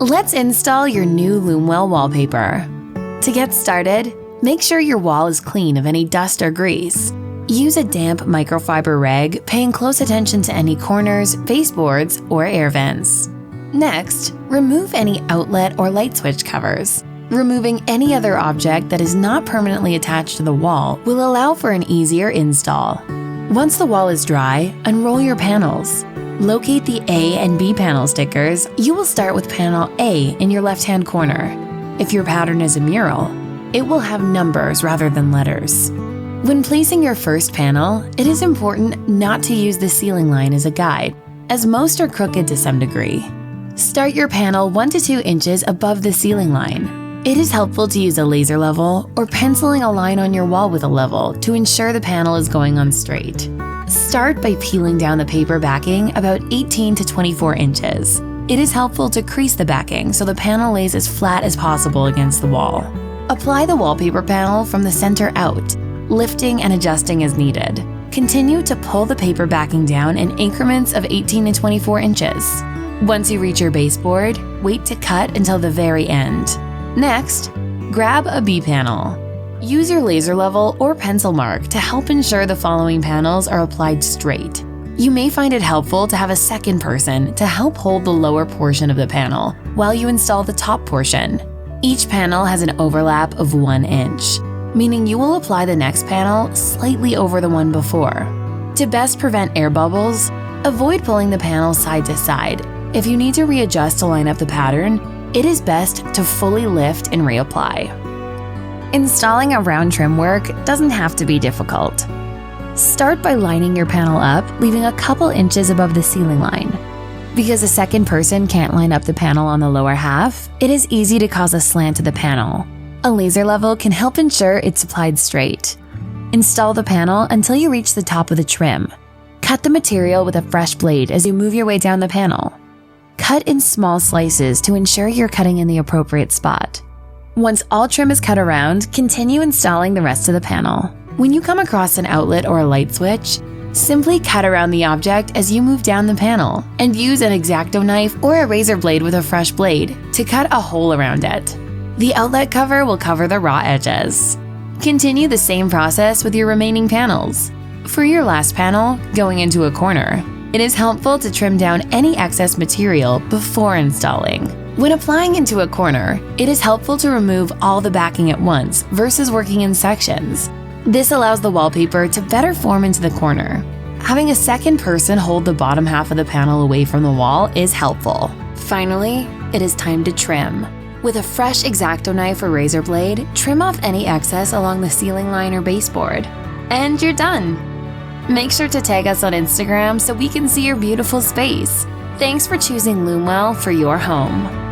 Let's install your new Loomwell wallpaper. To get started, make sure your wall is clean of any dust or grease. Use a damp microfiber rag, paying close attention to any corners, baseboards, or air vents. Next, remove any outlet or light switch covers. Removing any other object that is not permanently attached to the wall will allow for an easier install. Once the wall is dry, unroll your panels. Locate the A and B panel stickers. You will start with panel A in your left-hand corner. If your pattern is a mural, it will have numbers rather than letters. When placing your first panel, it is important not to use the ceiling line as a guide, as most are crooked to some degree. Start your panel 1 to 2 inches above the ceiling line. It is helpful to use a laser level or penciling a line on your wall with a level to ensure the panel is going on straight. Start by peeling down the paper backing about 18 to 24 inches. It is helpful to crease the backing so the panel lays as flat as possible against the wall. Apply the wallpaper panel from the center out, lifting and adjusting as needed. Continue to pull the paper backing down in increments of 18 to 24 inches. Once you reach your baseboard, wait to cut until the very end. Next, grab a B panel. Use your laser level or pencil mark to help ensure the following panels are applied straight. You may find it helpful to have a second person to help hold the lower portion of the panel while you install the top portion. Each panel has an overlap of 1 inch, meaning you will apply the next panel slightly over the one before. To best prevent air bubbles, avoid pulling the panel side to side. If you need to readjust to line up the pattern, it is best to fully lift and reapply. Installing a round trim work doesn't have to be difficult. Start by lining your panel up, leaving a couple inches above the ceiling line. Because a second person can't line up the panel on the lower half, it is easy to cause a slant to the panel. A laser level can help ensure it's applied straight. Install the panel until you reach the top of the trim. Cut the material with a fresh blade as you move your way down the panel. Cut in small slices to ensure you're cutting in the appropriate spot. Once all trim is cut around, continue installing the rest of the panel. When you come across an outlet or a light switch, simply cut around the object as you move down the panel and use an X-Acto knife or a razor blade with a fresh blade to cut a hole around it. The outlet cover will cover the raw edges. Continue the same process with your remaining panels. For your last panel, going into a corner, it is helpful to trim down any excess material before installing. When applying into a corner, it is helpful to remove all the backing at once versus working in sections. This allows the wallpaper to better form into the corner. Having a second person hold the bottom half of the panel away from the wall is helpful. Finally, it is time to trim. With a fresh X-Acto knife or razor blade, trim off any excess along the ceiling line or baseboard. And you're done! Make sure to tag us on Instagram so we can see your beautiful space. Thanks for choosing Loomwell for your home.